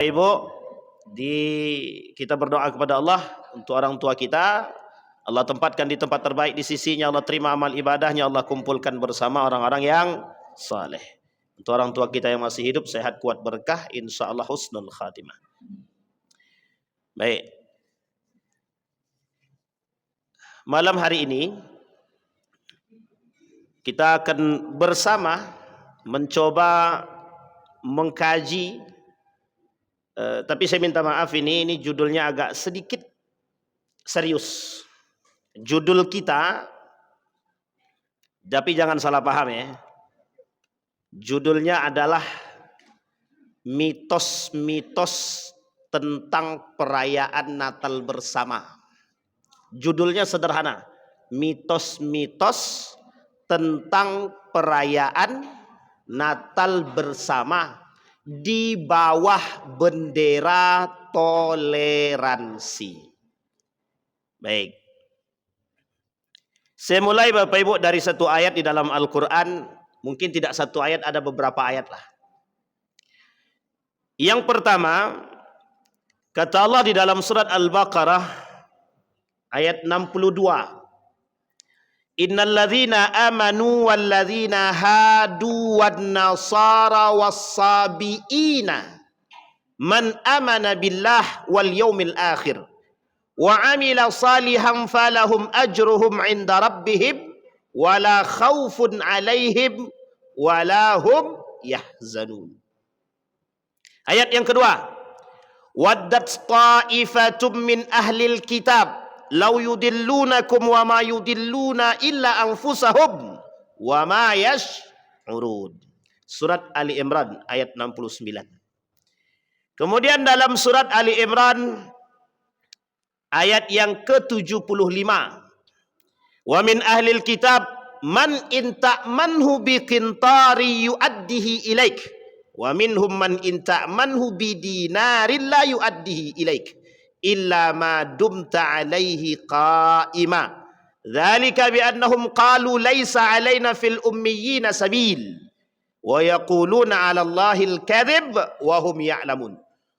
Ibu, kita berdoa kepada Allah untuk orang tua kita. Allah tempatkan di tempat terbaik di sisinya. Allah terima amal ibadahnya. Allah kumpulkan bersama orang-orang yang saleh. Untuk orang tua kita yang masih hidup, sehat, kuat, berkah, insya Allah husnul khatimah. Baik. Malam hari ini kita akan bersama mencoba mengkaji. Tapi saya minta maaf, ini judulnya agak sedikit serius. Judul kita, tapi jangan salah paham ya. Judulnya adalah mitos-mitos tentang perayaan Natal bersama. Judulnya sederhana, mitos-mitos tentang perayaan Natal bersama di bawah bendera toleransi. Baik. Saya mulai Bapak Ibu dari satu ayat di dalam Al-Quran. Mungkin tidak satu ayat, ada beberapa ayat lah. Yang pertama, kata Allah di dalam surat Al-Baqarah ayat 62. Innal ladzina amanu wal ladzina hadu wan nasara was-sabiina man amana billah wal yaumil akhir wa amila salihan falahum ajruhum 'inda rabbihim wala khaufun 'alaihim wala hum yahzanun. Ayat yang kedua, waddat ta'ifatum min ahlil kitab law yudillunakum wa ma yudilluna illa anfusahum wa ma yash'urun. Surat Ali Imran ayat 69. Kemudian dalam surat Ali Imran ayat yang ke-75, wa min ahlil kitab man in ta'manhu bi qintari yu'addihi ilaik wa minhum man in ta'manhu bi dinarin la yu'addihi ilaik illa ma dumta alaihi qa'ima dzalika bi annahum qalu laisa alaina fil ummiyina sabil wa yaquluna 'ala Allahil kadhib wa hum ya'lamun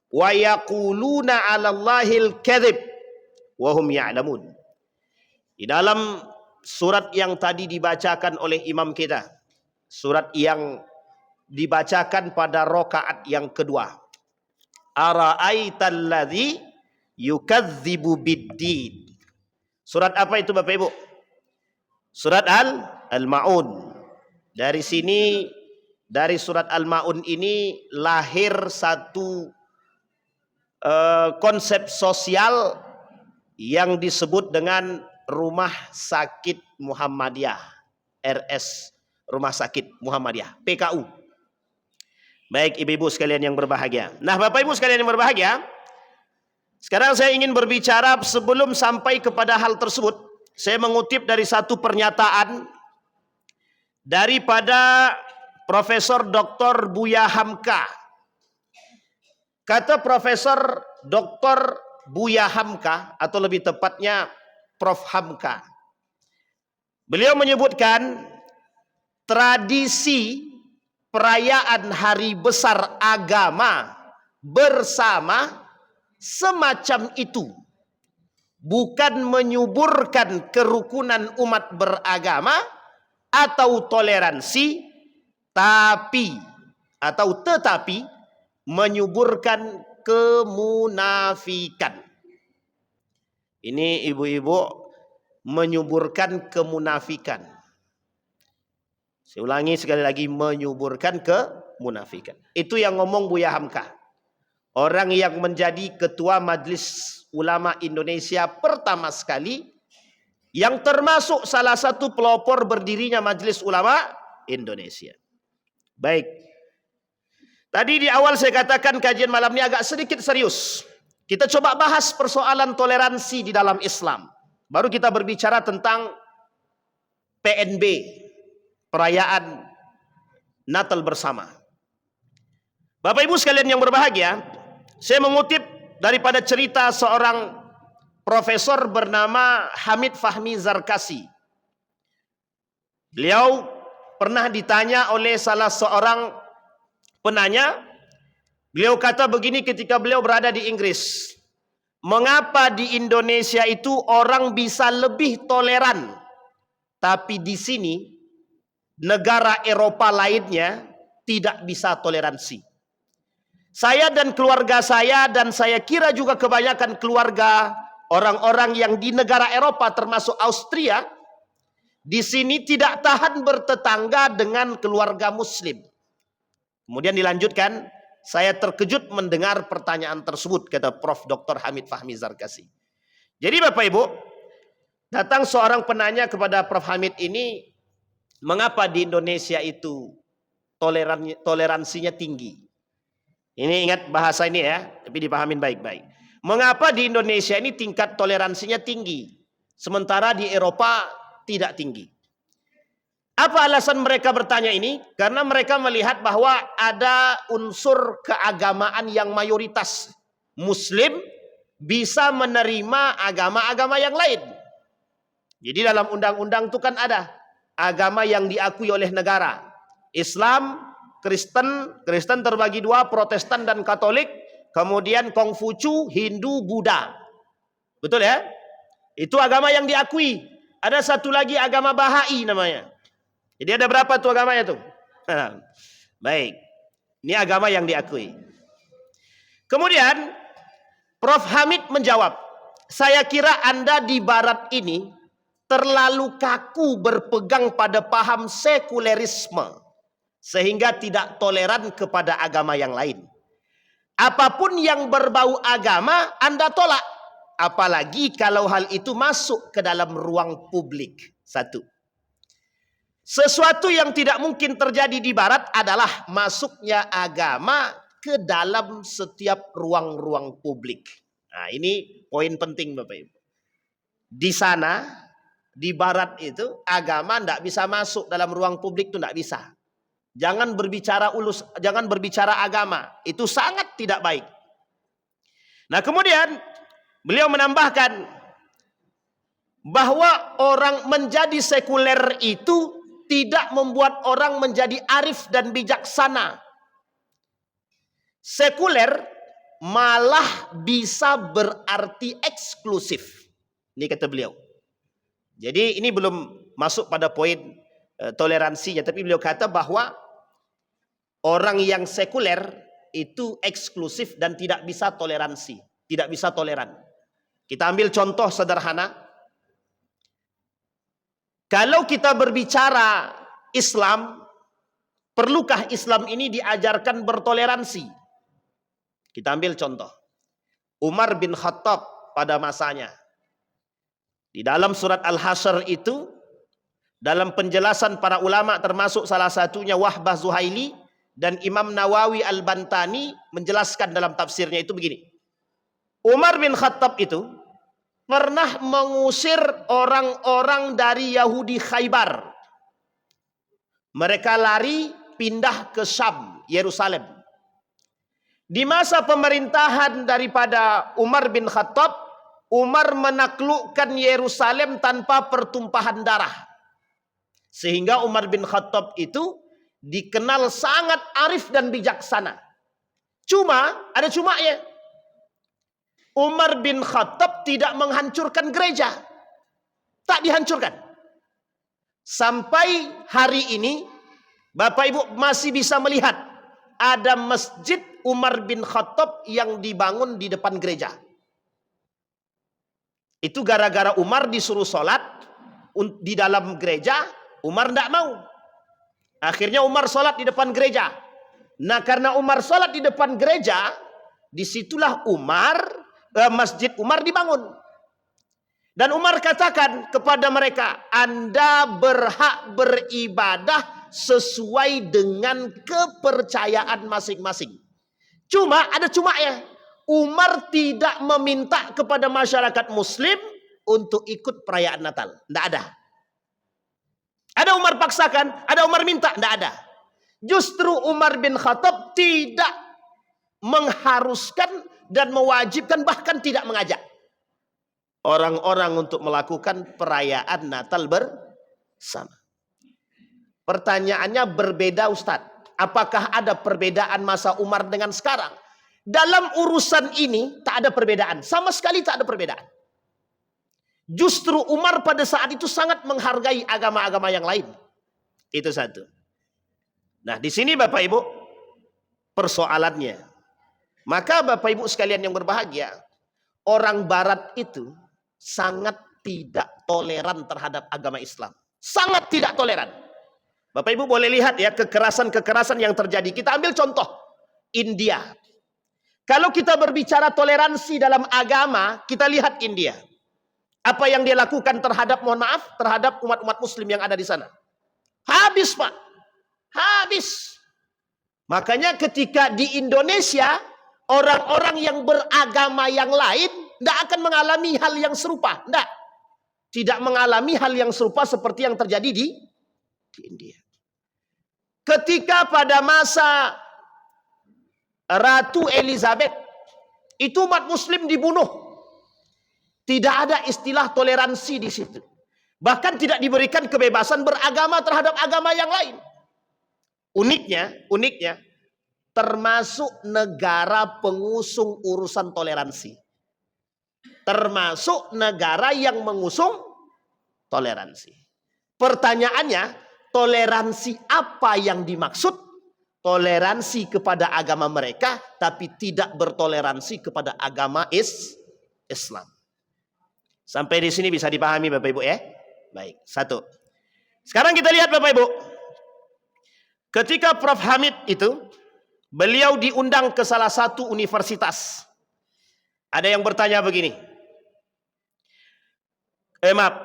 wa yaquluna 'ala Allahil kadhib wa hum ya'lamun. Di dalam surat yang tadi dibacakan oleh imam kita, surat yang dibacakan pada rakaat yang kedua, ara'aital ladzi yukadzibu biddin. Surat apa itu Bapak Ibu? Surat Al-Ma'un. Dari sini, dari surat Al-Ma'un ini lahir satu konsep sosial yang disebut dengan Rumah Sakit Muhammadiyah, RS, Rumah Sakit Muhammadiyah, PKU. Baik ibu-ibu sekalian yang berbahagia. Nah Bapak Ibu sekalian yang berbahagia, sekarang saya ingin berbicara. Sebelum sampai kepada hal tersebut, saya mengutip dari satu pernyataan daripada Profesor Dr. Buya Hamka. Kata Profesor Dr. Buya Hamka, atau lebih tepatnya Prof. Hamka, beliau menyebutkan tradisi perayaan hari besar agama bersama semacam itu bukan menyuburkan kerukunan umat beragama atau toleransi, tetapi menyuburkan kemunafikan. Ini ibu-ibu, menyuburkan kemunafikan. Saya ulangi sekali lagi, menyuburkan kemunafikan. Itu yang ngomong Buya Hamka, orang yang menjadi ketua Majelis Ulama Indonesia pertama sekali, yang termasuk salah satu pelopor berdirinya Majelis Ulama Indonesia. Baik. Tadi di awal saya katakan kajian malam ini agak sedikit serius. Kita coba bahas persoalan toleransi di dalam Islam. Baru kita berbicara tentang PNB, perayaan Natal bersama. Bapak Ibu sekalian yang berbahagia, saya mengutip daripada cerita seorang profesor bernama Hamid Fahmi Zarkasi. Beliau pernah ditanya oleh salah seorang penanya, Beliau kata begini ketika beliau berada di Inggris. Mengapa di Indonesia itu orang bisa lebih toleran, tapi di sini negara Eropa lainnya tidak bisa toleransi. Saya dan keluarga saya, dan saya kira juga kebanyakan keluarga orang-orang yang di negara Eropa termasuk Austria, di sini tidak tahan bertetangga dengan keluarga Muslim. Kemudian dilanjutkan, saya terkejut mendengar pertanyaan tersebut, kata Prof. Dr. Hamid Fahmi Zarkasi. Jadi Bapak Ibu, datang seorang penanya kepada Prof. Hamid ini, mengapa di Indonesia itu toleransinya tinggi? Ini ingat bahasa ini ya, tapi dipahamin baik-baik. Mengapa di Indonesia ini tingkat toleransinya tinggi, sementara di Eropa tidak tinggi? Apa alasan mereka bertanya ini? Karena mereka melihat bahwa ada unsur keagamaan yang mayoritas. Muslim bisa menerima agama-agama yang lain. Jadi dalam undang-undang itu kan ada agama yang diakui oleh negara. Islam, Kristen terbagi dua, Protestan dan Katolik. Kemudian Kongfucu, Hindu, Buddha. Betul ya? Itu agama yang diakui. Ada satu lagi agama Bahai namanya. Jadi ada berapa tuh agamanya tuh? Baik. Ini agama yang diakui. Kemudian Prof. Hamid menjawab, saya kira Anda di barat ini terlalu kaku berpegang pada paham sekulerisme sehingga tidak toleran kepada agama yang lain. Apapun yang berbau agama Anda tolak, apalagi kalau hal itu masuk ke dalam ruang publik. Satu. Sesuatu yang tidak mungkin terjadi di barat adalah masuknya agama ke dalam setiap ruang-ruang publik. Nah, ini poin penting Bapak Ibu. Di sana, di barat itu agama tidak bisa masuk dalam ruang publik, itu tidak bisa. Jangan berbicara agama, itu sangat tidak baik. Nah, kemudian beliau menambahkan bahwa orang menjadi sekuler itu tidak membuat orang menjadi arif dan bijaksana. Sekuler malah bisa berarti eksklusif. Ini kata beliau. Jadi ini belum masuk pada poin toleransinya. Tapi beliau kata bahwa orang yang sekuler itu eksklusif dan tidak bisa toleransi. Tidak bisa toleran. Kita ambil contoh sederhana. Kalau kita berbicara Islam, perlukah Islam ini diajarkan bertoleransi? Kita ambil contoh. Umar bin Khattab pada masanya. Di dalam surat Al-Hasyr itu, dalam penjelasan para ulama termasuk salah satunya Wahbah Zuhaili dan Imam Nawawi Al-Bantani menjelaskan dalam tafsirnya itu begini. Umar bin Khattab itu pernah mengusir orang-orang dari Yahudi Khaybar. Mereka lari pindah ke Syam, Yerusalem. Di masa pemerintahan daripada Umar bin Khattab, Umar menaklukkan Yerusalem tanpa pertumpahan darah. Sehingga Umar bin Khattab itu dikenal sangat arif dan bijaksana. Cuma, ada cumanya. Umar bin Khattab tidak menghancurkan gereja. Tak dihancurkan. Sampai hari ini, Bapak Ibu masih bisa melihat ada masjid Umar bin Khattab yang dibangun di depan gereja. Itu gara-gara Umar disuruh sholat di dalam gereja, Umar tidak mau. Akhirnya Umar sholat di depan gereja. Nah, karena Umar sholat di depan gereja, disitulah Masjid Umar dibangun. Dan Umar katakan kepada mereka, Anda berhak beribadah sesuai dengan kepercayaan masing-masing. Cuma ada cumanya. Umar tidak meminta kepada masyarakat Muslim untuk ikut perayaan Natal. Tidak ada. Ada Umar paksakan, ada Umar minta, tidak ada. Justru Umar bin Khattab tidak mengharuskan dan mewajibkan, bahkan tidak mengajak orang-orang untuk melakukan perayaan Natal bersama. Pertanyaannya berbeda Ustadz. Apakah ada perbedaan masa Umar dengan sekarang? Dalam urusan ini tak ada perbedaan. Sama sekali tak ada perbedaan. Justru Umar pada saat itu sangat menghargai agama-agama yang lain. Itu satu. Nah, di sini Bapak Ibu persoalannya. Maka Bapak Ibu sekalian yang berbahagia, orang Barat itu sangat tidak toleran terhadap agama Islam. Sangat tidak toleran. Bapak Ibu boleh lihat ya kekerasan-kekerasan yang terjadi. Kita ambil contoh India. Kalau kita berbicara toleransi dalam agama, kita lihat India. Apa yang dia lakukan terhadap, mohon maaf, terhadap umat-umat muslim yang ada di sana. Habis, Pak. Habis. Makanya ketika di Indonesia, orang-orang yang beragama yang lain tidak akan mengalami hal yang serupa. Tidak mengalami hal yang serupa seperti yang terjadi di India. Ketika pada masa Ratu Elizabeth, itu umat muslim dibunuh. Tidak ada istilah toleransi di situ. Bahkan tidak diberikan kebebasan beragama terhadap agama yang lain. Uniknya, termasuk negara pengusung urusan toleransi. Termasuk negara yang mengusung toleransi. Pertanyaannya, toleransi apa yang dimaksud? Toleransi kepada agama mereka, tapi tidak bertoleransi kepada agama Islam. Sampai di sini bisa dipahami Bapak Ibu ya? Baik, satu. Sekarang kita lihat Bapak Ibu. Ketika Prof. Hamid itu, beliau diundang ke salah satu universitas. Ada yang bertanya begini.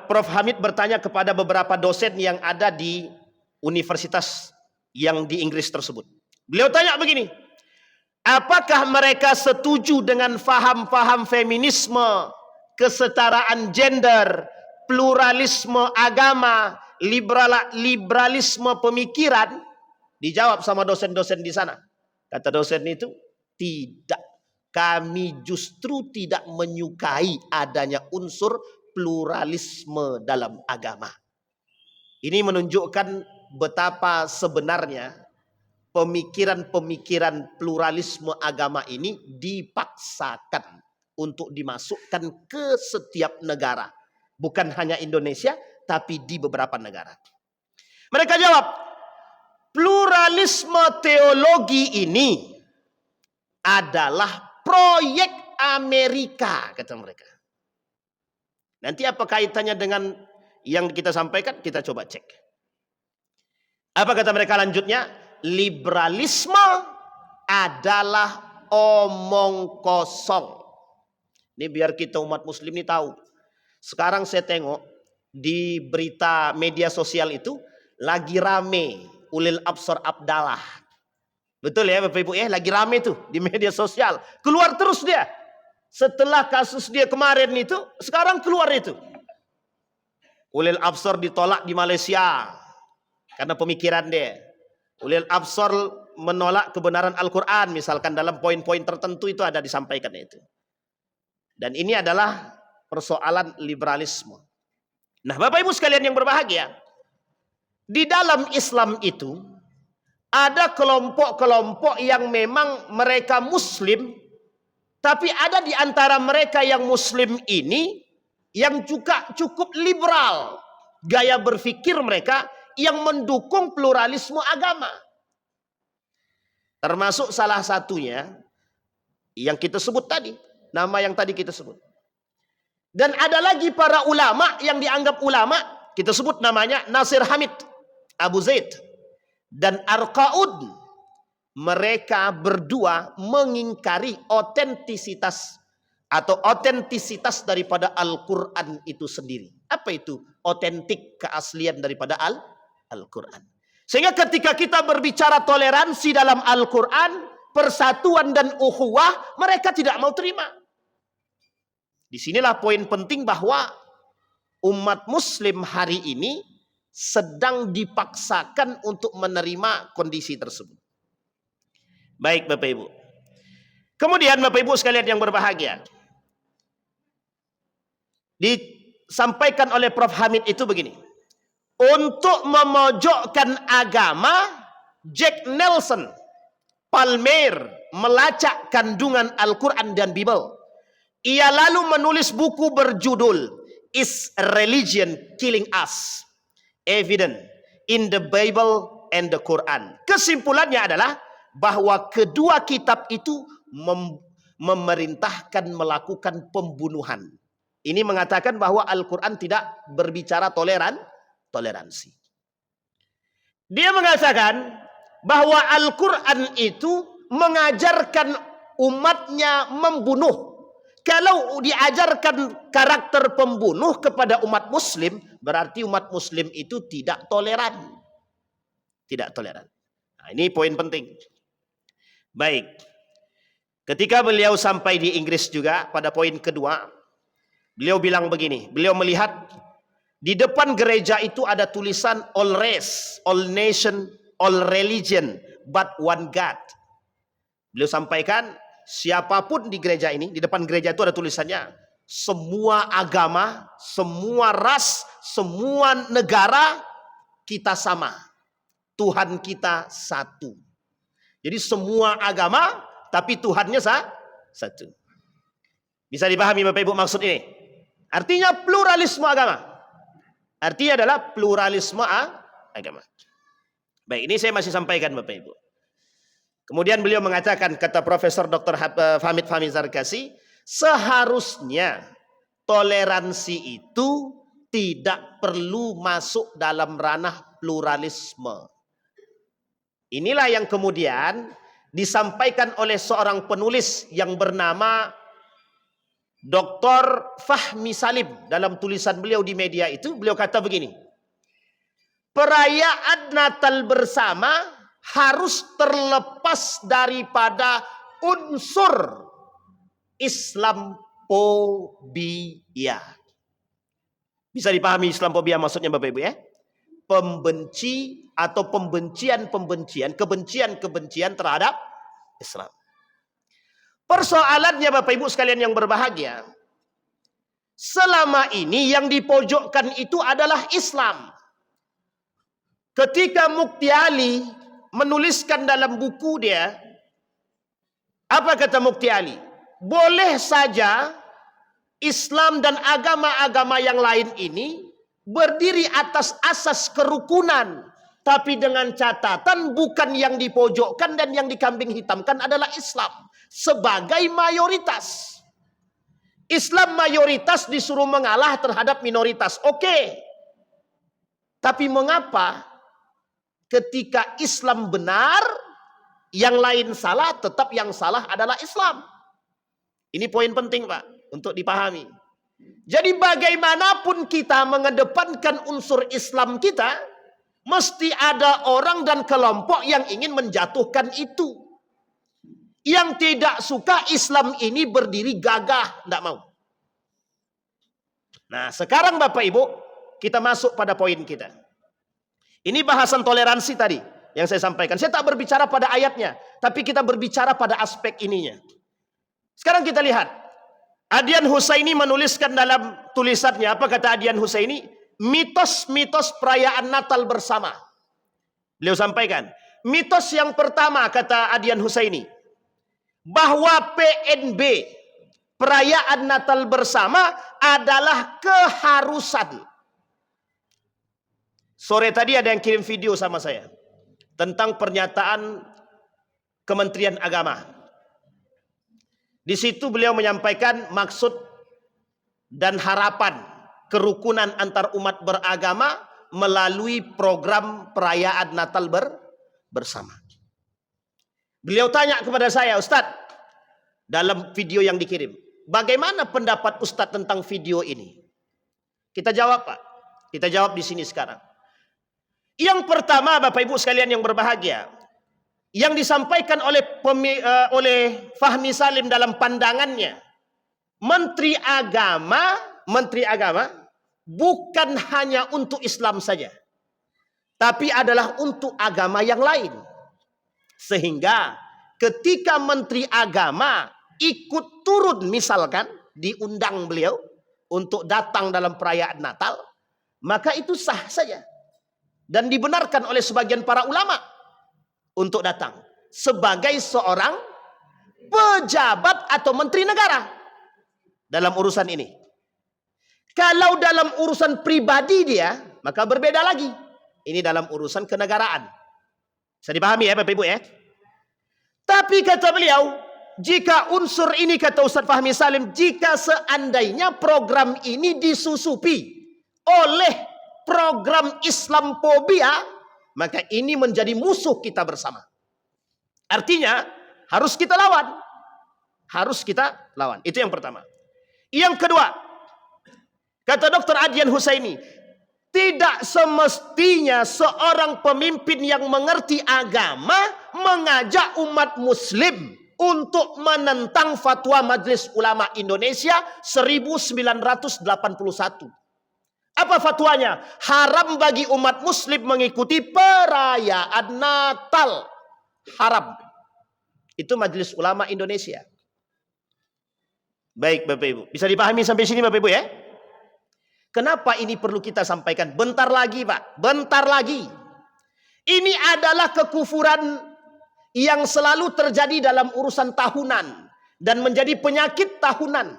Prof. Hamid bertanya kepada beberapa dosen yang ada di universitas yang di Inggris tersebut. Beliau tanya begini. Apakah mereka setuju dengan faham-faham feminisme, kesetaraan gender, pluralisme agama, liberalisme pemikiran? Dijawab sama dosen-dosen di sana. Kata dosen itu, tidak. Kami justru tidak menyukai adanya unsur pluralisme dalam agama. Ini menunjukkan betapa sebenarnya pemikiran-pemikiran pluralisme agama ini dipaksakan untuk dimasukkan ke setiap negara. Bukan hanya Indonesia, tapi di beberapa negara. Mereka jawab, pluralisme teologi ini adalah proyek Amerika, kata mereka. Nanti apa kaitannya dengan yang kita sampaikan? Kita coba cek. Apa kata mereka lanjutnya? Liberalisme adalah omong kosong. Ini biar kita umat muslim ini tahu. Sekarang saya tengok di berita media sosial itu lagi rame Ulil Absar Abdallah. Betul ya Bapak Ibu ya, lagi rame tuh di media sosial. Keluar terus dia. Setelah kasus dia kemarin itu, sekarang keluar itu. Ulil Absar ditolak di Malaysia karena pemikiran dia. Ulil Absar menolak kebenaran Al-Quran, misalkan dalam poin-poin tertentu itu ada disampaikan itu. Dan ini adalah persoalan liberalisme. Nah Bapak Ibu sekalian yang berbahagia, di dalam Islam itu ada kelompok-kelompok yang memang mereka Muslim, tapi ada di antara mereka yang Muslim ini yang juga cukup liberal gaya berpikir mereka, yang mendukung pluralisme agama. Termasuk salah satunya yang kita sebut tadi, nama yang tadi kita sebut. Dan ada lagi para ulama yang dianggap ulama, kita sebut namanya Nasir Hamid, Abu Zaid, dan Arqaud. Mereka berdua mengingkari otentisitas daripada Al-Quran itu sendiri. Apa itu? Otentik, keaslian daripada Al-Quran. Sehingga ketika kita berbicara toleransi dalam Al-Quran, persatuan dan ukhuwah, mereka tidak mau terima. Disinilah poin penting bahwa umat muslim hari ini sedang dipaksakan untuk menerima kondisi tersebut. Baik Bapak Ibu. Kemudian Bapak Ibu sekalian yang berbahagia, disampaikan oleh Prof. Hamid itu begini. Untuk memojokkan agama, Jack Nelson, Palmer, melacak kandungan Al-Quran dan Bible. Ia lalu menulis buku berjudul Is Religion Killing Us? Evident in the Bible and the Quran. Kesimpulannya adalah bahwa kedua kitab itu memerintahkan melakukan pembunuhan. Ini mengatakan bahwa Al-Quran tidak berbicara toleransi. Dia mengatakan bahwa Al-Quran itu mengajarkan umatnya membunuh. Kalau diajarkan karakter pembunuh kepada umat muslim, berarti umat muslim itu tidak toleran. Tidak toleran. Nah, ini poin penting. Baik. Ketika beliau sampai di Inggris juga, pada poin kedua, beliau bilang begini, beliau melihat di depan gereja itu ada tulisan all race, all nation, all religion, but one God. Beliau sampaikan, siapapun di gereja ini, di depan gereja itu ada tulisannya, semua agama, semua ras, semua negara, kita sama. Tuhan kita satu. Jadi semua agama, tapi Tuhannya satu. Bisa dipahami Bapak Ibu maksud ini? Artinya pluralisme agama. Artinya adalah pluralisme agama. Baik, ini saya masih sampaikan Bapak Ibu. Kemudian beliau mengatakan, kata Profesor Dr. Hamid Fahmi Zarkasi, seharusnya toleransi itu tidak perlu masuk dalam ranah pluralisme. Inilah yang kemudian disampaikan oleh seorang penulis yang bernama Dr. Fahmi Salim. Dalam tulisan beliau di media itu, beliau kata begini, perayaan Natal bersama harus terlepas daripada unsur Islamophobia. Bisa dipahami Islamophobia maksudnya Bapak Ibu ya? Pembenci atau kebencian terhadap Islam. Persoalannya Bapak Ibu sekalian yang berbahagia, selama ini yang dipojokkan itu adalah Islam. Ketika Mukti Ali menuliskan dalam buku dia, apa kata Mukti Ali? Boleh saja Islam dan agama-agama yang lain ini berdiri atas asas kerukunan, tapi dengan catatan bukan yang dipojokkan dan yang dikambing hitamkan adalah Islam sebagai mayoritas. Islam mayoritas disuruh mengalah terhadap minoritas. Oke. Tapi mengapa ketika Islam benar, yang lain salah, tetap yang salah adalah Islam? Ini poin penting Pak, untuk dipahami. Jadi bagaimanapun kita mengedepankan unsur Islam kita, mesti ada orang dan kelompok yang ingin menjatuhkan itu. Yang tidak suka Islam ini berdiri gagah, tidak mau. Nah sekarang Bapak Ibu, kita masuk pada poin kita. Ini bahasan toleransi tadi yang saya sampaikan. Saya tak berbicara pada ayatnya, tapi kita berbicara pada aspek ininya. Sekarang kita lihat. Adian Husaini menuliskan dalam tulisannya, apa kata Adian Husaini? Mitos-mitos perayaan Natal bersama. Beliau sampaikan, mitos yang pertama kata Adian Husaini, bahwa PNB, perayaan Natal bersama adalah keharusan. Sore tadi ada yang kirim video sama saya tentang pernyataan Kementerian Agama. Di situ beliau menyampaikan maksud dan harapan kerukunan antar umat beragama melalui program perayaan Natal bersama. Beliau tanya kepada saya, Ustadz, dalam video yang dikirim, bagaimana pendapat Ustadz tentang video ini? Kita jawab Pak, kita jawab di sini sekarang. Yang pertama Bapak Ibu sekalian yang berbahagia, yang disampaikan oleh Fahmi Salim dalam pandangannya, Menteri Agama bukan hanya untuk Islam saja, tapi adalah untuk agama yang lain. Sehingga ketika Menteri Agama ikut turun, misalkan diundang beliau untuk datang dalam perayaan Natal, maka itu sah saja dan dibenarkan oleh sebagian para ulama untuk datang sebagai seorang pejabat atau menteri negara dalam urusan ini. Kalau dalam urusan pribadi dia, maka berbeda lagi. Ini dalam urusan kenegaraan. Bisa dipahami ya Bapak Ibu ya? Tapi kata beliau, jika unsur ini, kata Ustaz Fahmi Salim, jika seandainya program ini disusupi oleh program Islamophobia, maka ini menjadi musuh kita bersama. Artinya, harus kita lawan. Harus kita lawan. Itu yang pertama. Yang kedua, kata Dr. Adyan Husaini, tidak semestinya seorang pemimpin yang mengerti agama mengajak umat muslim untuk menentang fatwa Majelis Ulama Indonesia 1981. Apa fatwanya? Haram bagi umat muslim mengikuti perayaan Natal. Haram. Itu Majelis Ulama Indonesia. Baik Bapak Ibu. Bisa dipahami sampai sini Bapak Ibu ya? Kenapa ini perlu kita sampaikan? Bentar lagi Pak. Bentar lagi. Ini adalah kekufuran yang selalu terjadi dalam urusan tahunan. Dan menjadi penyakit tahunan.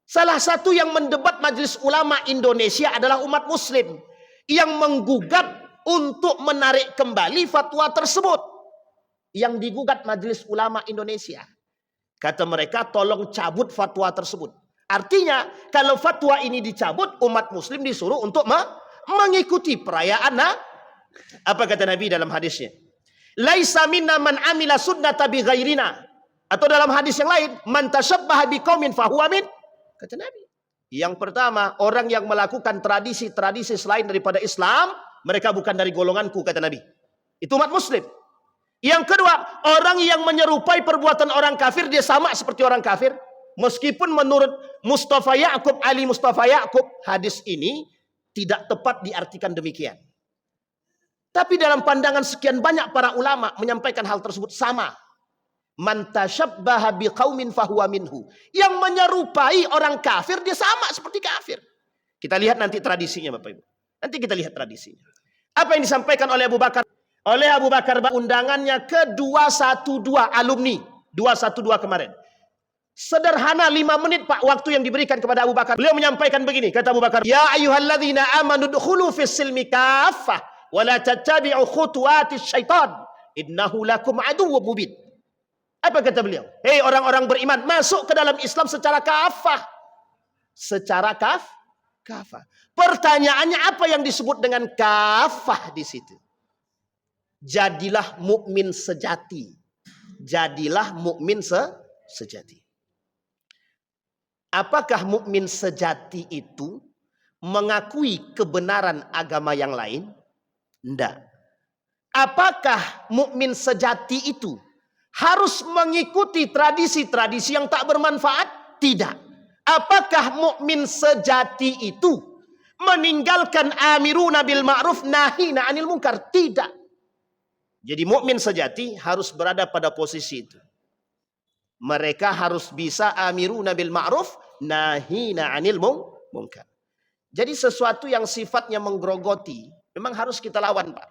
Salah satu yang mendebat Majelis Ulama Indonesia adalah umat muslim. Yang menggugat untuk menarik kembali fatwa tersebut. Yang digugat Majelis Ulama Indonesia. Kata mereka tolong cabut fatwa tersebut. Artinya kalau fatwa ini dicabut, umat muslim disuruh untuk mengikuti perayaan. Apa kata Nabi dalam hadisnya? Laisa minna man amila sunnata bi ghairina. Atau dalam hadis yang lain, man tashabbaha biqaumin fahuwa min. Kata Nabi. Yang pertama, orang yang melakukan tradisi-tradisi selain daripada Islam, mereka bukan dari golonganku, kata Nabi. Itu umat muslim. Yang kedua, orang yang menyerupai perbuatan orang kafir, dia sama seperti orang kafir. Meskipun menurut Mustafa Ya'qub, Ali Mustafa Ya'qub, hadis ini tidak tepat diartikan demikian. Tapi dalam pandangan sekian banyak para ulama menyampaikan hal tersebut sama. Man tashabbaha biqaumin fahuwa minhu. Yang menyerupai orang kafir, dia sama seperti kafir. Kita lihat nanti tradisinya Bapak Ibu. Nanti kita lihat tradisinya. Apa yang disampaikan oleh Abu Bakar? Oleh Abu Bakar, undangannya ke 212 alumni. 212 kemarin. Sederhana 5 menit Pak waktu yang diberikan kepada Abu Bakar. Beliau menyampaikan begini, kata Abu Bakar, ya ayyuhalladzina amanu dukhulu fis silmi kaffah wa la tattabi'u khutuwatis syaitan innahu lakum aduwwum mubin. Apa kata beliau? Hei orang-orang beriman, masuk ke dalam Islam secara kafah. Secara kafah. Pertanyaannya apa yang disebut dengan kafah di situ? Jadilah mukmin sejati. Jadilah mukmin sejati. Apakah mukmin sejati itu mengakui kebenaran agama yang lain? Tidak. Apakah mukmin sejati itu harus mengikuti tradisi-tradisi yang tak bermanfaat? Tidak. Apakah mukmin sejati itu meninggalkan amiruna bil ma'ruf nahina 'anil munkar? Tidak. Jadi mukmin sejati harus berada pada posisi itu. Mereka harus bisa amiruna bil ma'ruf nahina 'anil munkar. Jadi sesuatu yang sifatnya menggerogoti memang harus kita lawan, Pak.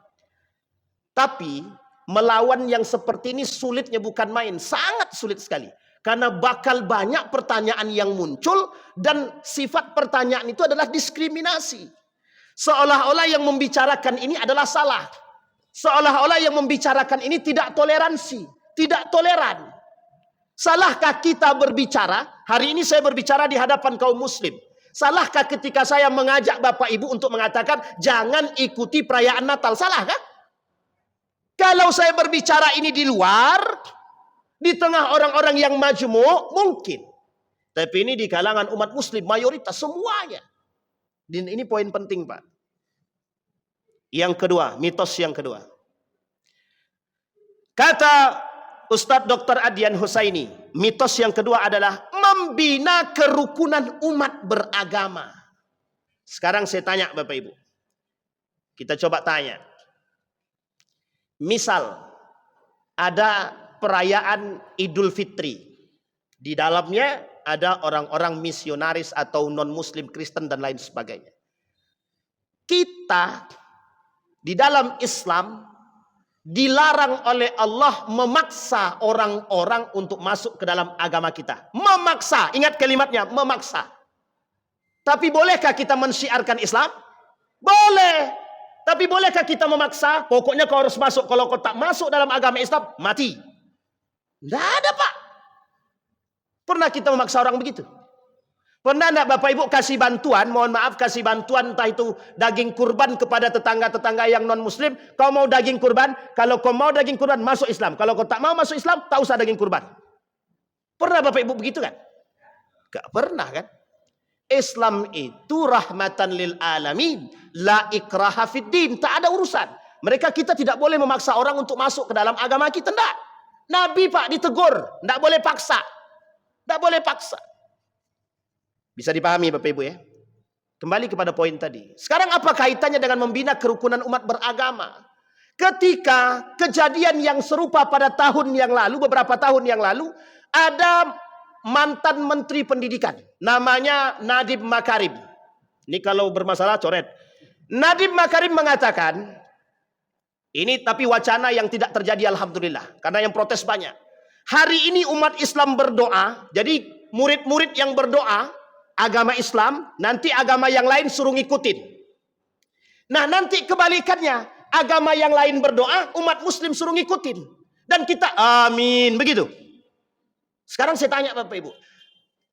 Tapi melawan yang seperti ini sulitnya bukan main, sangat sulit sekali. Karena bakal banyak pertanyaan yang muncul dan sifat pertanyaan itu adalah diskriminasi. Seolah-olah yang membicarakan ini adalah salah. Seolah-olah yang membicarakan ini tidak toleransi, tidak toleran. Salahkah kita berbicara? Hari ini saya berbicara di hadapan kaum muslim. Salahkah ketika saya mengajak Bapak Ibu untuk mengatakan jangan ikuti perayaan Natal? Salahkah? Kalau saya berbicara ini di luar, di tengah orang-orang yang majmuk, mungkin. Tapi ini di kalangan umat muslim, mayoritas semuanya. Dan ini poin penting, Pak. Yang kedua, mitos yang kedua. Kata Ustadz Dr. Adyan Husaini, mitos yang kedua adalah membina kerukunan umat beragama. Sekarang saya tanya Bapak Ibu. Kita coba tanya. Misal, ada perayaan Idul Fitri. Di dalamnya ada orang-orang misionaris atau non-muslim Kristen dan lain sebagainya. Kita di dalam Islam dilarang oleh Allah memaksa orang-orang untuk masuk ke dalam agama kita. Memaksa, ingat kalimatnya, memaksa. Tapi bolehkah kita mensyiarkan Islam? Boleh. Tapi bolehkah kita memaksa? Pokoknya kau harus masuk. Kalau kau tak masuk dalam agama Islam, mati. Tidak ada, Pak. Pernah kita memaksa orang begitu? Pernah enggak Bapak Ibu kasih bantuan, mohon maaf, kasih bantuan entah itu daging kurban kepada tetangga-tetangga yang non-muslim. Kau mau daging kurban? Kalau kau mau daging kurban, masuk Islam. Kalau kau tak mau masuk Islam, tak usah daging kurban. Pernah Bapak Ibu begitu kan? Gak pernah kan? Islam itu rahmatan lil alamin, la ikraha fid din. Tak ada urusan. Kita tidak boleh memaksa orang untuk masuk ke dalam agama kita. Enggak. Nabi Pak ditegur, enggak boleh paksa. Enggak boleh paksa. Bisa dipahami Bapak Ibu ya? Kembali kepada poin tadi. Sekarang apa kaitannya dengan membina kerukunan umat beragama? Ketika kejadian yang serupa pada tahun yang lalu, beberapa tahun yang lalu, ada mantan menteri pendidikan. Namanya Nadiem Makarim. Ini kalau bermasalah coret. Nadiem Makarim mengatakan, ini tapi wacana yang tidak terjadi alhamdulillah. Karena yang protes banyak. Hari ini umat Islam berdoa. Jadi murid-murid yang berdoa, agama Islam, nanti agama yang lain suruh ngikutin. Nah nanti kebalikannya, agama yang lain berdoa, umat muslim suruh ngikutin. Dan kita amin, begitu. Sekarang saya tanya Bapak Ibu,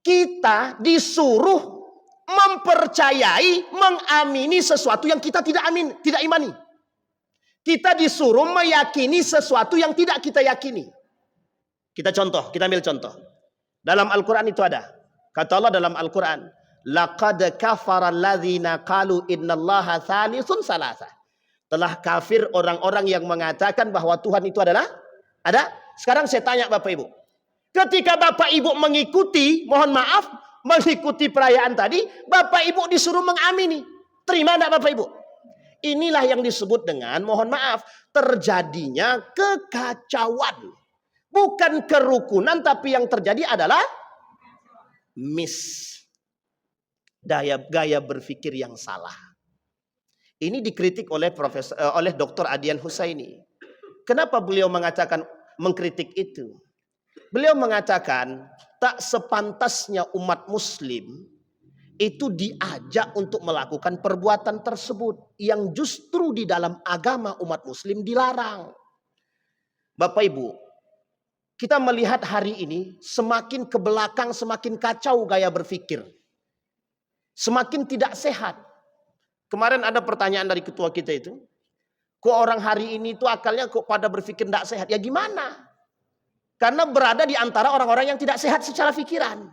kita disuruh mempercayai, mengamini sesuatu yang kita tidak imani. Kita disuruh meyakini sesuatu yang tidak kita yakini. Kita ambil contoh. Dalam Al-Quran itu ada. Kata Allah dalam Al-Quran, laqad kafara alladzina qalu innallaha thalithun salasa. Telah kafir orang-orang yang mengatakan bahwa Tuhan itu adalah ada. Sekarang saya tanya Bapak Ibu, ketika Bapak Ibu mengikuti, mohon maaf, mengikuti perayaan tadi, Bapak Ibu disuruh mengamini. Terima enggak Bapak Ibu? Inilah yang disebut dengan, mohon maaf, terjadinya kekacauan. Bukan kerukunan, tapi yang terjadi adalah gaya berpikir yang salah. Ini dikritik oleh Dr. Adian Husaini. Kenapa beliau mengkritik itu? Beliau mengatakan tak sepantasnya umat muslim itu diajak untuk melakukan perbuatan tersebut yang justru di dalam agama umat muslim dilarang. Bapak Ibu, kita melihat hari ini semakin ke belakang, semakin kacau gaya berpikir. Semakin tidak sehat. Kemarin ada pertanyaan dari ketua kita itu. Kok orang hari ini itu akalnya kok pada berpikir tidak sehat? Ya gimana? Karena berada di antara orang-orang yang tidak sehat secara pikiran.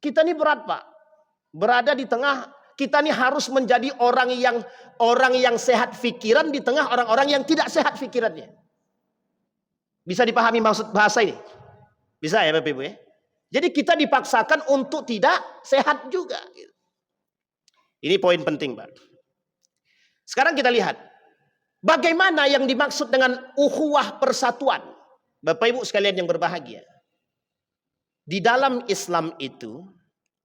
Kita ini berat Pak. Berada di tengah, kita ini harus menjadi orang yang sehat pikiran di tengah orang-orang yang tidak sehat pikirannya. Bisa dipahami maksud bahasa ini? Bisa ya Bapak Ibu ya? Jadi kita dipaksakan untuk tidak sehat juga. Ini poin penting Pak. Sekarang kita lihat. Bagaimana yang dimaksud dengan ukhuwah persatuan. Bapak Ibu sekalian yang berbahagia. Di dalam Islam itu,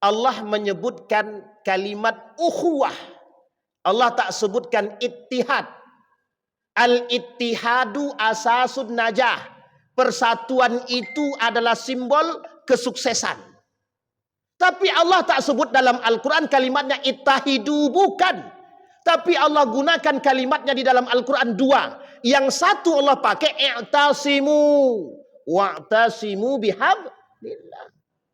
Allah menyebutkan kalimat ukhuwah. Allah tak sebutkan ittihad. Al-ittihadu asasun najah. Persatuan itu adalah simbol kesuksesan. Tapi Allah tak sebut dalam Al-Quran kalimatnya ittahidu, bukan. Tapi Allah gunakan kalimatnya di dalam Al-Quran dua. Yang satu Allah pakai i'tasimu. Wa'tasimu bihablillah.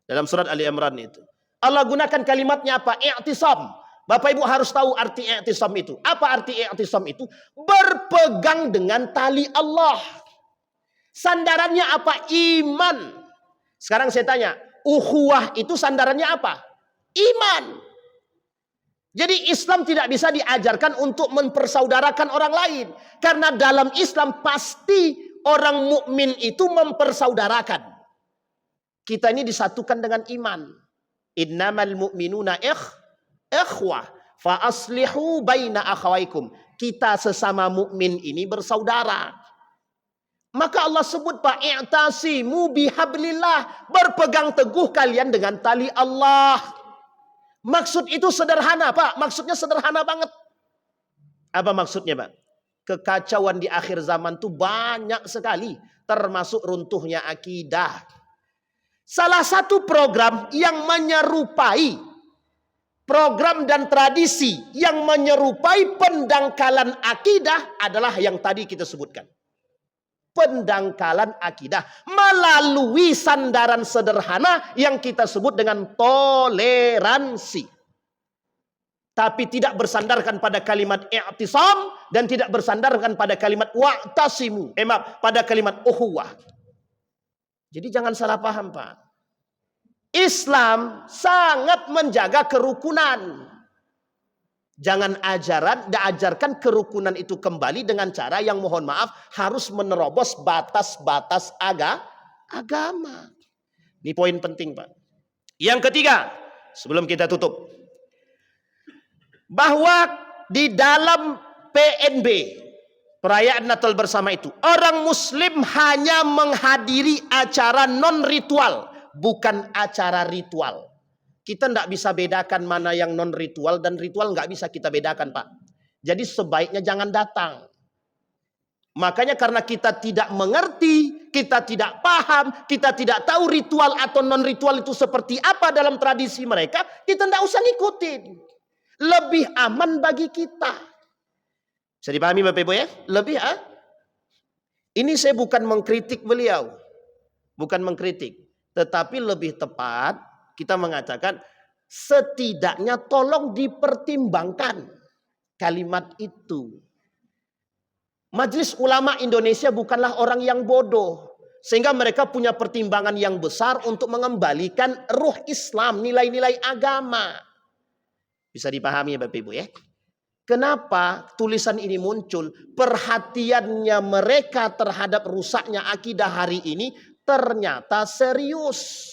Dalam surat Ali Imran itu. Allah gunakan kalimatnya apa? I'tisam. Bapak Ibu harus tahu arti i'tisam itu. Apa arti i'tisam itu? Berpegang dengan tali Allah. Sandarannya apa? Iman. Sekarang saya tanya, ukhuwah itu sandarannya apa? Iman. Jadi Islam tidak bisa diajarkan untuk mempersaudarakan orang lain. Karena dalam Islam pasti orang mukmin itu mempersaudarakan. Kita ini disatukan dengan iman. Innamal mu'minuna ikhwah fa aslihu baina akhawaikum. Kita sesama mukmin ini bersaudara. Maka Allah sebut Pak, i'tasimu bihablillah, berpegang teguh kalian dengan tali Allah. Maksud itu sederhana Pak, maksudnya sederhana banget. Apa maksudnya Pak? kekacauan di akhir zaman itu banyak sekali, termasuk runtuhnya akidah. Salah satu program yang menyerupai program dan tradisi yang menyerupai pendangkalan akidah adalah yang tadi kita sebutkan. Pendangkalan akidah melalui sandaran sederhana yang kita sebut dengan toleransi. Tapi tidak bersandarkan pada kalimat i'tisam dan tidak bersandarkan pada kalimat wa'tasimu. Pada kalimat ukhuwah. Jadi jangan salah paham, Pak. Islam sangat menjaga kerukunan. Jangan ajarkan kerukunan itu kembali dengan cara yang mohon maaf harus menerobos batas-batas agama. Ini poin penting, Pak. Yang ketiga, sebelum kita tutup, bahwa di dalam PNB, perayaan Natal bersama itu, orang Muslim hanya menghadiri acara non-ritual, bukan acara ritual. Kita tidak bisa bedakan mana yang non-ritual dan ritual, nggak bisa kita bedakan, Pak. Jadi sebaiknya jangan datang. Makanya karena kita tidak mengerti, kita tidak paham, kita tidak tahu ritual atau non-ritual itu seperti apa dalam tradisi mereka, kita tidak usah ngikutin. Lebih aman bagi kita. Bisa dipahami Bapak Ibu ya? Ini saya bukan mengkritik beliau. Bukan mengkritik. Tetapi lebih tepat kita mengatakan setidaknya tolong dipertimbangkan kalimat itu. Majelis Ulama Indonesia bukanlah orang yang bodoh. Sehingga mereka punya pertimbangan yang besar untuk mengembalikan ruh Islam, nilai-nilai agama. Bisa dipahami ya Bapak Ibu ya? Kenapa tulisan ini muncul? Perhatiannya mereka terhadap rusaknya akidah hari ini ternyata serius.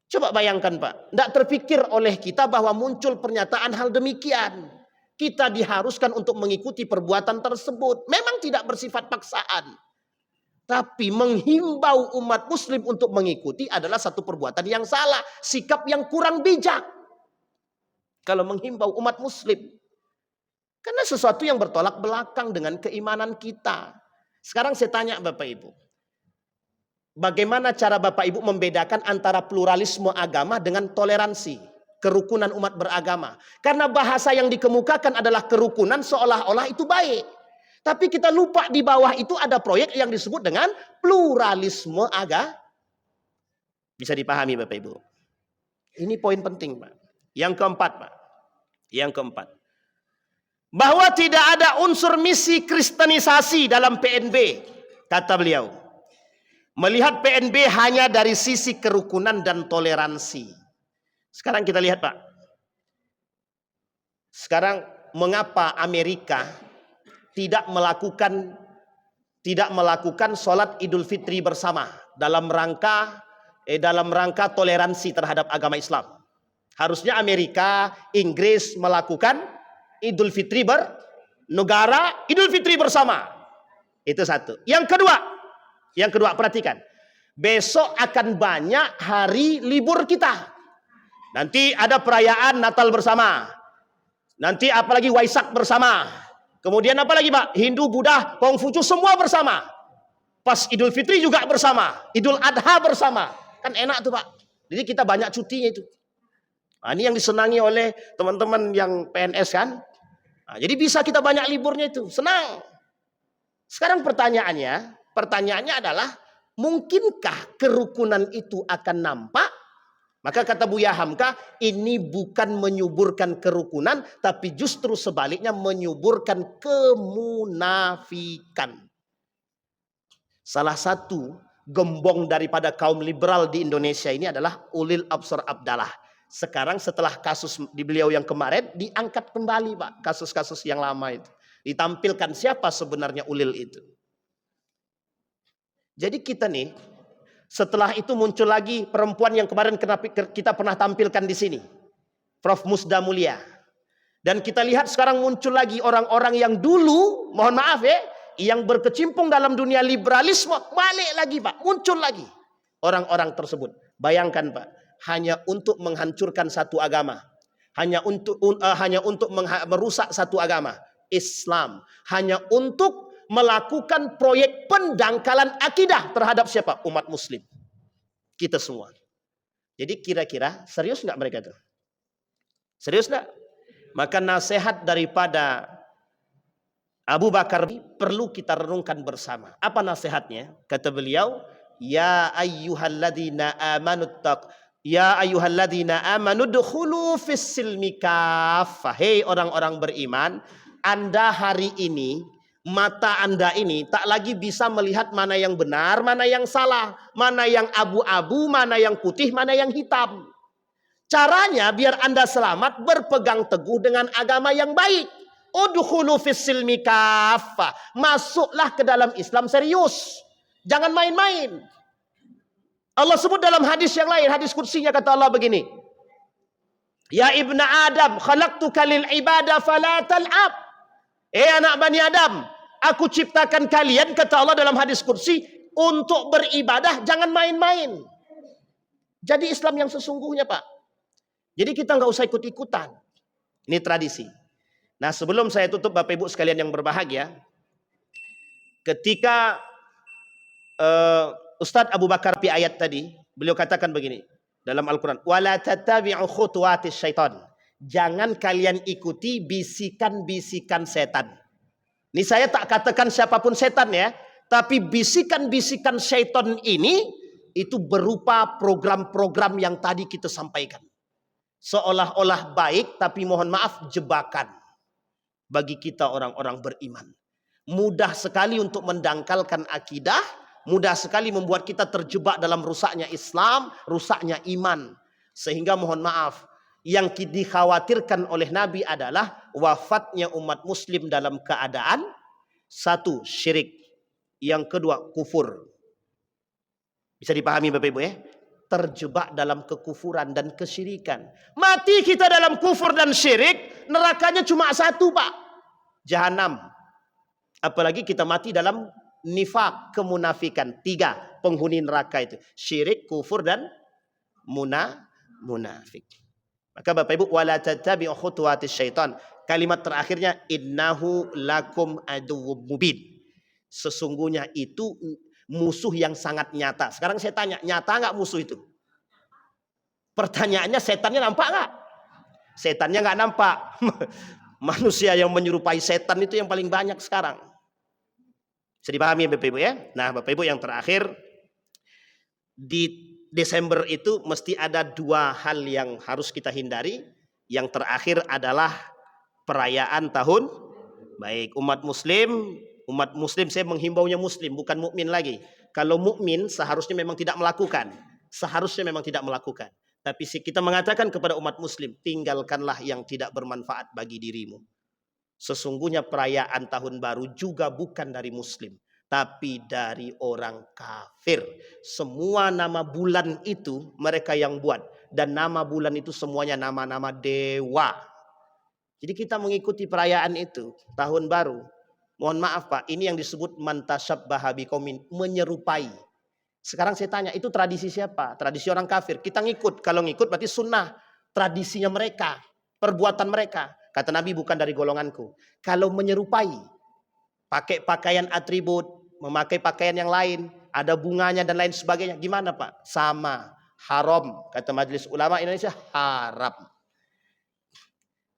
Coba bayangkan Pak, tidak terpikir oleh kita bahwa muncul pernyataan hal demikian. Kita diharuskan untuk mengikuti perbuatan tersebut. Memang tidak bersifat paksaan. Tapi menghimbau umat muslim untuk mengikuti adalah satu perbuatan yang salah. Sikap yang kurang bijak. Kalau menghimbau umat muslim. Karena sesuatu yang bertolak belakang dengan keimanan kita. Sekarang saya tanya Bapak Ibu. Bagaimana cara Bapak Ibu membedakan antara pluralisme agama dengan toleransi, kerukunan umat beragama? Karena bahasa yang dikemukakan adalah kerukunan seolah-olah itu baik. Tapi kita lupa di bawah itu ada proyek yang disebut dengan pluralisme agama. Bisa dipahami Bapak Ibu? Ini poin penting Pak. Yang keempat Pak. Yang keempat. Bahwa tidak ada unsur misi kristenisasi dalam PNB. Kata beliau. Melihat PNB hanya dari sisi kerukunan dan toleransi. Sekarang kita lihat Pak. Sekarang mengapa Amerika tidak melakukan sholat Idul Fitri bersama dalam rangka toleransi terhadap agama Islam? Harusnya Amerika, Inggris melakukan Idul Fitri bernegara, Idul Fitri bersama. Itu satu. Yang kedua perhatikan. Besok akan banyak hari libur kita. Nanti ada perayaan Natal bersama. Nanti apalagi Waisak bersama. Kemudian apalagi Pak? Hindu, Buddha, Konghucu semua bersama. Pas Idul Fitri juga bersama. Idul Adha bersama. Kan enak tuh Pak. Jadi kita banyak cutinya itu. Nah, ini yang disenangi oleh teman-teman yang PNS kan. Nah, jadi bisa kita banyak liburnya itu. Senang. Sekarang pertanyaannya adalah, mungkinkah kerukunan itu akan nampak? Maka kata Buya Hamka, ini bukan menyuburkan kerukunan, tapi justru sebaliknya menyuburkan kemunafikan. Salah satu gembong daripada kaum liberal di Indonesia ini adalah Ulil Absar Abdallah. Sekarang setelah kasus di beliau yang kemarin, diangkat kembali Pak, kasus-kasus yang lama itu. Ditampilkan siapa sebenarnya Ulil itu. Jadi kita nih, setelah itu muncul lagi perempuan yang kemarin kita pernah tampilkan di sini. Prof. Musda Mulia. Dan kita lihat sekarang muncul lagi orang-orang yang dulu, mohon maaf ya, yang berkecimpung dalam dunia liberalisme, balik lagi Pak, muncul lagi orang-orang tersebut. Bayangkan Pak, hanya untuk menghancurkan satu agama. Hanya untuk merusak satu agama. Islam. Hanya untuk melakukan proyek pendangkalan akidah terhadap siapa? Umat muslim. Kita semua. Jadi kira-kira serius nggak mereka itu? Serius nggak? Maka nasihat daripada Abu Bakar perlu kita renungkan bersama. Apa nasihatnya? Kata beliau, Ya ayyuhalladzina amanu dukhulu fis-silmi kaffah. Hei orang-orang beriman, Anda hari ini, mata Anda ini tak lagi bisa melihat mana yang benar, mana yang salah, mana yang abu-abu, mana yang putih, mana yang hitam. Caranya biar Anda selamat, berpegang teguh dengan agama yang baik. Udkhulu fis-silmi kaffah. Masuklah ke dalam Islam serius. Jangan main-main. Allah sebut dalam hadis yang lain, hadis qudsinya, kata Allah begini, Ya ibna Adam, khalaqtuka lil ibadah fala tal'ab. Anak Bani Adam, aku ciptakan kalian, kata Allah dalam hadis qudsi, untuk beribadah, jangan main-main. Jadi Islam yang sesungguhnya, Pak. Jadi kita nggak usah ikut-ikutan. Ini tradisi. Nah, sebelum saya tutup, Bapak Ibu sekalian yang berbahagia, ketika Ustadz Abu Bakar pi ayat tadi, beliau katakan begini dalam Al-Quran, wala tattabi'u khutuwatis syaitan. Jangan kalian ikuti bisikan-bisikan setan. Ini saya tak katakan siapapun setan ya, tapi bisikan-bisikan syaitan ini itu berupa program-program yang tadi kita sampaikan. Seolah-olah baik, tapi mohon maaf jebakan bagi kita orang-orang beriman. Mudah sekali untuk mendangkalkan akidah, mudah sekali membuat kita terjebak dalam rusaknya Islam, rusaknya iman. Sehingga mohon maaf, yang dikhawatirkan oleh Nabi adalah wafatnya umat muslim dalam keadaan satu, syirik. Yang kedua, kufur. Bisa dipahami Bapak Ibu ya? Terjebak dalam kekufuran dan kesyirikan. Mati kita dalam kufur dan syirik, nerakanya cuma satu, Pak. Jahanam. Apalagi kita mati dalam nifak, kemunafikan. 3 penghuni neraka itu. Syirik, kufur, dan munafik. Maka Bapak Ibu, wala tattabi'u khutuwatis syaitan. Kalimat terakhirnya, innahu lakum aduwwum mubin. Sesungguhnya itu musuh yang sangat nyata. Sekarang saya tanya, nyata nggak musuh itu? Pertanyaannya, setannya nampak nggak? Setannya nggak nampak. Manusia yang menyerupai setan itu yang paling banyak sekarang. Bisa dipahami Bapak Ibu ya? Nah Bapak Ibu, yang terakhir, di Desember itu mesti ada 2 hal yang harus kita hindari. Yang terakhir adalah perayaan tahun baik. Umat muslim saya menghimbaunya muslim, bukan mukmin lagi. Kalau mukmin seharusnya memang tidak melakukan. Tapi kita mengatakan kepada umat muslim, tinggalkanlah yang tidak bermanfaat bagi dirimu. Sesungguhnya perayaan tahun baru juga bukan dari muslim, tapi dari orang kafir. Semua nama bulan itu mereka yang buat. Dan nama bulan itu semuanya nama-nama dewa. Jadi kita mengikuti perayaan itu, tahun baru. Mohon maaf Pak, ini yang disebut mantasyabbaha biqaumin, menyerupai. Sekarang saya tanya, itu tradisi siapa? Tradisi orang kafir. Kita ngikut. Kalau ngikut berarti sunnah. Tradisinya mereka. Perbuatan mereka. Kata Nabi, bukan dari golonganku. Kalau menyerupai, pakai pakaian atribut, memakai pakaian yang lain, ada bunganya dan lain sebagainya, gimana Pak? Sama. Haram. Kata Majelis Ulama Indonesia, haram.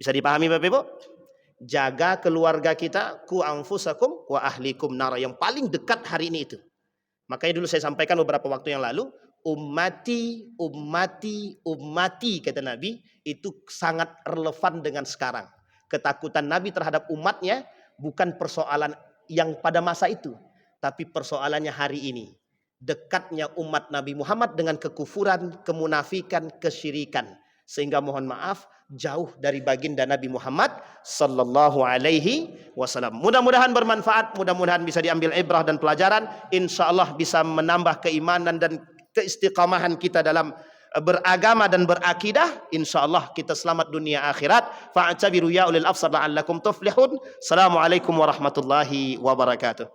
Bisa dipahami Bapak Ibu? Jaga keluarga kita, ku anfusakum wa ahlikum nar, yang paling dekat hari ini itu. Makanya dulu saya sampaikan beberapa waktu yang lalu, ummati kata Nabi, itu sangat relevan dengan sekarang. Ketakutan Nabi terhadap umatnya bukan persoalan yang pada masa itu, tapi persoalannya hari ini. Dekatnya umat Nabi Muhammad dengan kekufuran, kemunafikan, kesyirikan. Sehingga mohon maaf, jauh dari baginda Nabi Muhammad sallallahu alaihi wasallam. Mudah-mudahan bermanfaat, mudah-mudahan bisa diambil ibrah dan pelajaran, insyaallah bisa menambah keimanan dan keistiqamahan kita dalam beragama dan berakidah. Insyaallah kita selamat dunia akhirat. Fa'tabiru ya ulil absar la'allakum tuflihun. Assalamualaikum warahmatullahi wabarakatuh.